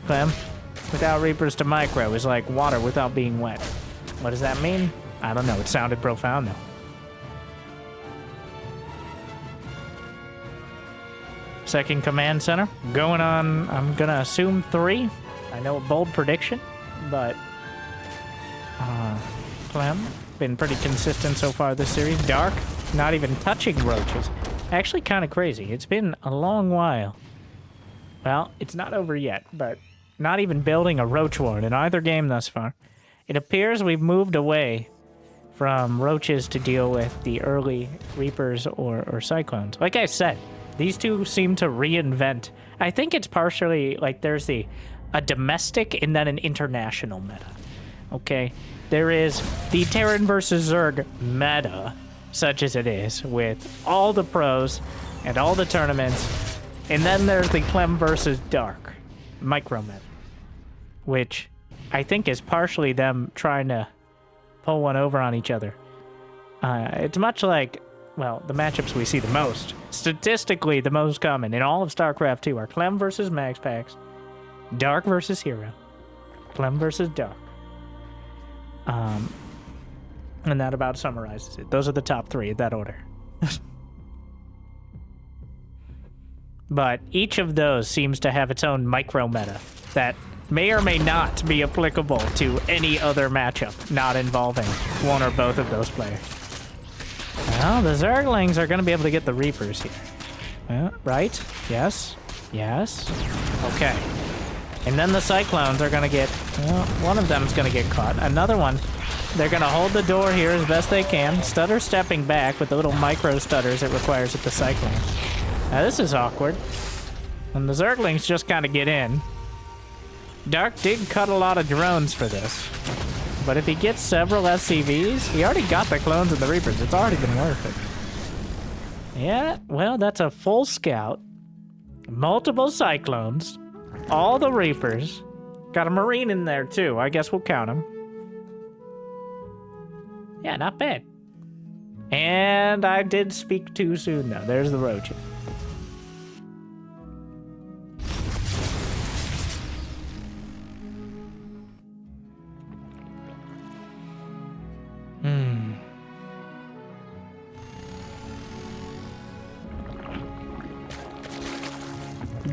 Clem, without Reapers to micro is like water without being wet. What does that mean? I don't know. It sounded profound, though. Second command center. Going on, I'm going to assume 3. I know a bold prediction, but Clem, been pretty consistent so far this series. Dark, not even touching roaches. Actually kind of crazy. It's been a long while. Well, it's not over yet, but not even building a roach ward in either game thus far. It appears we've moved away from roaches to deal with the early Reapers or Cyclones. Like I said, these two seem to reinvent. I think it's partially like there's a domestic and then an international meta. Okay? There is the Terran versus Zerg meta, such as it is, with all the pros and all the tournaments. And then there's the Clem versus Dark micro meta, which I think is partially them trying to pull one over on each other. It's much like, well, the matchups we see the most, statistically the most common in all of StarCraft 2 are Clem versus Magpax, Dark versus Hero, Clem versus Dark. And that about summarizes it. Those are the top 3 in that order. But each of those seems to have its own micro meta that may or may not be applicable to any other matchup not involving one or both of those players. Well, the Zerglings are going to be able to get the Reapers here. Right? Yes. Yes. Okay. And then the Cyclones are going to get... Well, one of them's going to get caught. Another one, they're going to hold the door here as best they can. Stutter stepping back with the little micro stutters it requires at the Cyclone. Now, this is awkward. And the Zerglings just kind of get in. Dark did cut a lot of drones for this. But if he gets several SCVs, he already got the clones and the Reapers. It's already been worth it. Yeah, well, that's a full scout. Multiple Cyclones. All the Reapers. Got a Marine in there, too. I guess we'll count him. Yeah, not bad. And I did speak too soon, though. There's the Roaches.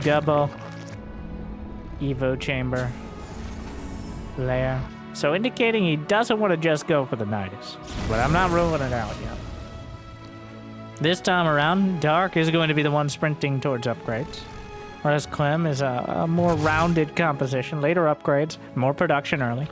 Gubbo. Evo chamber. Lair. So indicating he doesn't want to just go for the Nidus. But I'm not ruling it out yet. This time around, Dark is going to be the one sprinting towards upgrades. Whereas Clem is a more rounded composition. Later upgrades, more production early.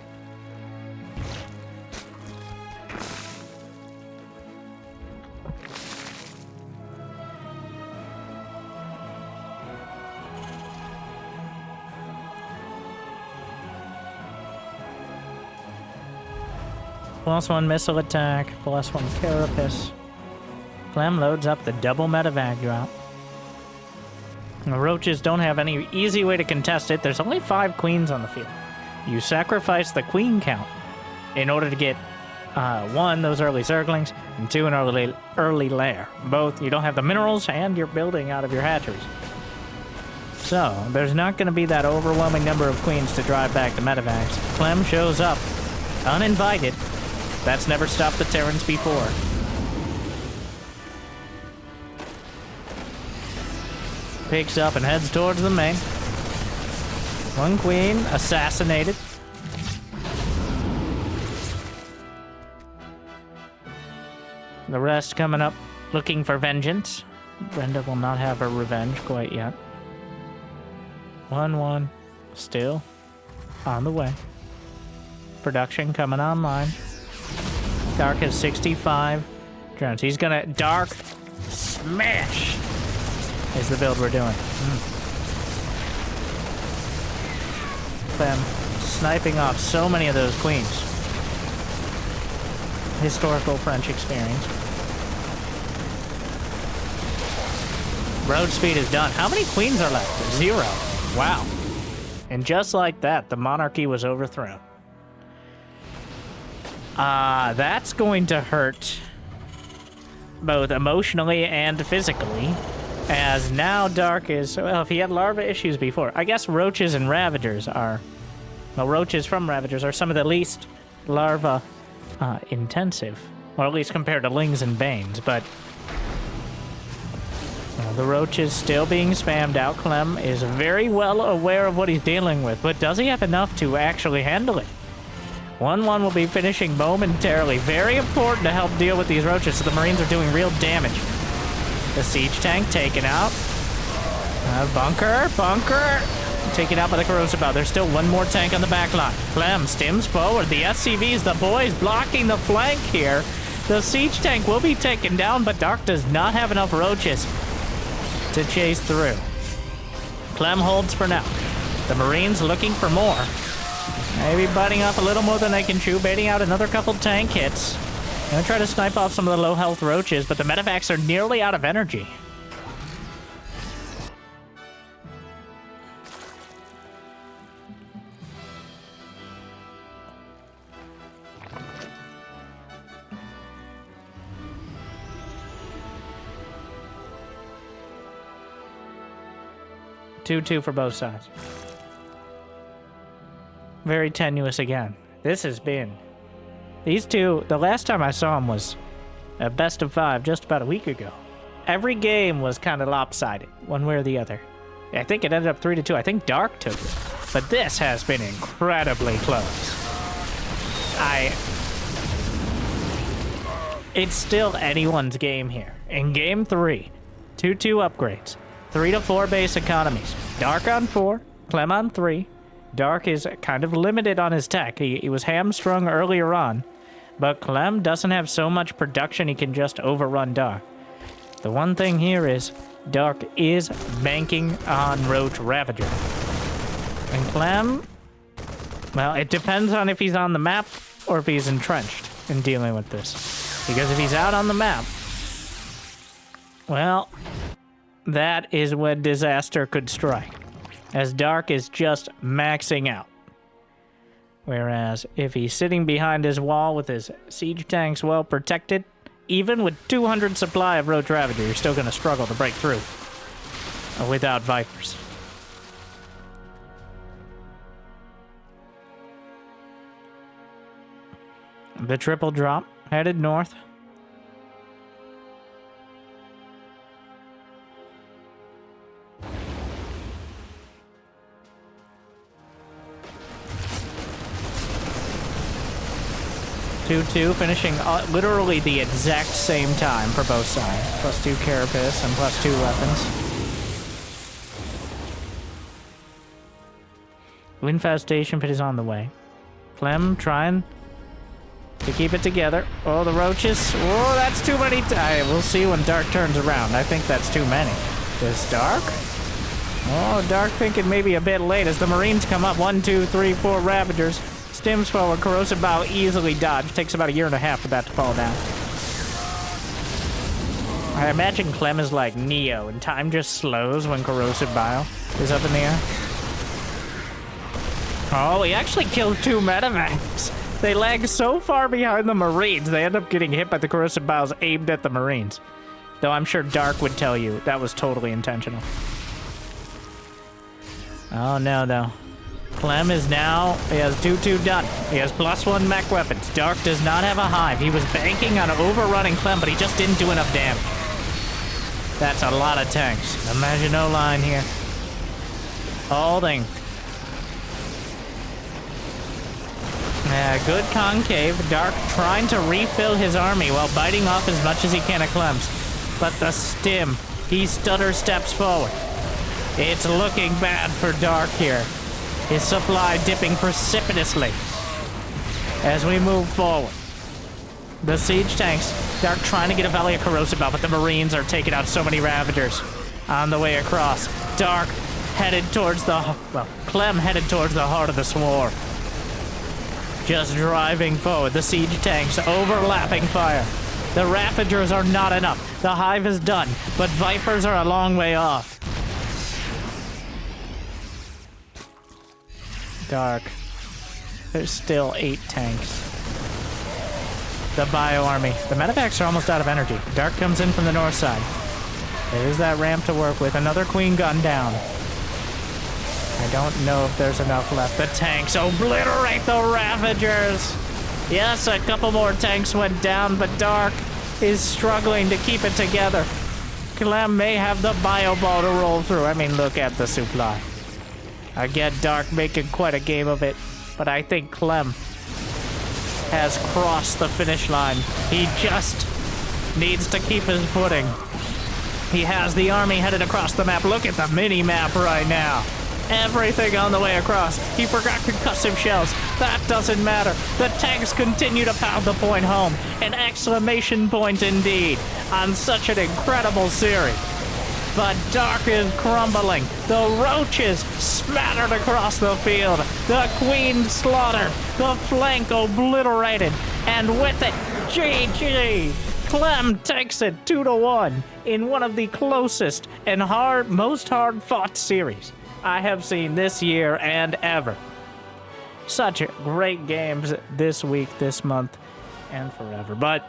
+1 missile attack, +1 carapace. Clem loads up the double medevac drop. The roaches don't have any easy way to contest it. There's only 5 queens on the field. You sacrifice the queen count in order to get 1, those early zerglings, and 2, an early lair. Both, you don't have the minerals, and you're building out of your hatcheries. So, there's not going to be that overwhelming number of queens to drive back the medevacs. Clem shows up, uninvited. That's never stopped the Terrans before. Picks up and heads towards the main. 1 queen assassinated. The rest coming up looking for vengeance. Brenda will not have her revenge quite yet. 1-1. Still on the way. Production coming online. Dark has 65 drones. He's gonna Dark smash is the build we're doing. Them sniping off so many of those queens. Historical French experience. Road speed is done. How many queens are left? 0. Wow. And just like that, the monarchy was overthrown. That's going to hurt both emotionally and physically, as now Dark is, well, if he had larva issues before, I guess roaches and ravagers are, well, roaches from ravagers are some of the least larva intensive, or at least compared to lings and banes, but the roach is still being spammed out. Clem is very well aware of what he's dealing with, but does he have enough to actually handle it? 1-1 will be finishing momentarily. Very important to help deal with these roaches, so the Marines are doing real damage. The siege tank taken out. Bunker. Taken out by the corrosive bow. There's still 1 more tank on the back line. Clem stims forward. The SCVs, the boys, blocking the flank here. The siege tank will be taken down, but Dark does not have enough roaches to chase through. Clem holds for now. The Marines looking for more. Maybe biting off a little more than they can chew, baiting out another couple tank hits. Gonna try to snipe off some of the low health roaches, but the medevacs are nearly out of energy. Two for both sides. Very tenuous again. This has been... These two, the last time I saw them was a best of 5 just about a week ago. Every game was kind of lopsided, one way or the other. I think it ended up 3-2. I think Dark took it. But this has been incredibly close. It's still anyone's game here. In game 3, 2-2 upgrades. 3 to 4 base economies. Dark on 4, Clem on 3. Dark is kind of limited on his tech. He was hamstrung earlier on, but Clem doesn't have so much production he can just overrun Dark. The one thing here is Dark is banking on Roach Ravager. And Clem, well, it depends on if he's on the map or if he's entrenched in dealing with this. Because if he's out on the map, well, that is when disaster could strike, as Dark is just maxing out. Whereas if he's sitting behind his wall with his siege tanks well protected, even with 200 supply of Roach Ravager, you're still going to struggle to break through without Vipers. The triple drop headed north. 2-2, finishing literally the exact same time for both sides. +2 carapace and +2 weapons. Infestation pit is on the way. Clem trying to keep it together. Oh, the roaches. Oh, that's too many. We'll see when Dark turns around. I think that's too many. Does Dark? Oh, Dark thinking maybe a bit late as the Marines come up. 1, 2, 3, 4 Ravagers. Stims forward. Corrosive Bow easily dodged. Takes about 1.5 years for that to fall down. I imagine Clem is like Neo and time just slows when Corrosive Bow is up in the air. Oh, he actually killed 2 medevacs. They lag so far behind the Marines, they end up getting hit by the Corrosive Bows aimed at the Marines. Though I'm sure Dark would tell you that was totally intentional. Oh no, though. Clem is now, he has 2-2 done. He has +1 mech weapons. Dark does not have a hive. He was banking on overrunning Clem, but he just didn't do enough damage. That's a lot of tanks. Imagine no line here. Holding. Yeah, good concave. Dark trying to refill his army while biting off as much as he can at Clem's. But the stim, he stutter steps forward. It's looking bad for Dark here. His supply dipping precipitously as we move forward. The siege tanks, Dark trying to get a Valley of Corrosive out, but the Marines are taking out so many Ravagers on the way across. Dark headed towards the, well, Clem headed towards the heart of the swarm. Just driving forward, the siege tanks overlapping fire. The Ravagers are not enough. The hive is done, but Vipers are a long way off. Dark. There's still 8 tanks. The bio army. The medevacs are almost out of energy. Dark comes in from the north side. There's that ramp to work with. Another queen gun down. I don't know if there's enough left. The tanks obliterate the Ravagers. Yes, a couple more tanks went down, but Dark is struggling to keep it together. Clem may have the bio ball to roll through. I mean, look at the supply. Again, Dark making quite a game of it, but I think Clem has crossed the finish line. He just needs to keep his footing. He has the army headed across the map. Look at the mini-map right now. Everything on the way across. He forgot concussive shells. That doesn't matter. The tanks continue to pound the point home. An exclamation point indeed on such an incredible series. But Dark is crumbling. The roaches smattered across the field. The queen slaughtered. The flank obliterated. And with it, GG! Clem takes it 2-1 in one of the closest and most hard-fought series I have seen this year and ever. Such great games this week, this month, and forever. But,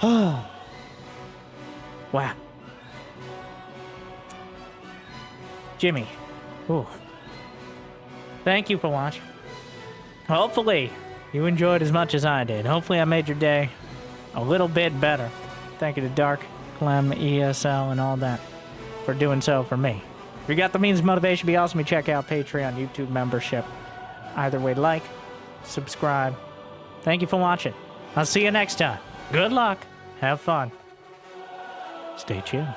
wow. Jimmy, ooh. Thank you for watching. Hopefully, you enjoyed as much as I did. Hopefully, I made your day a little bit better. Thank you to Dark, Clem, ESL, and all that for doing so for me. If you got the means of motivation, be awesome. You check out Patreon, YouTube membership. Either way, like, subscribe. Thank you for watching. I'll see you next time. Good luck. Have fun. Stay tuned.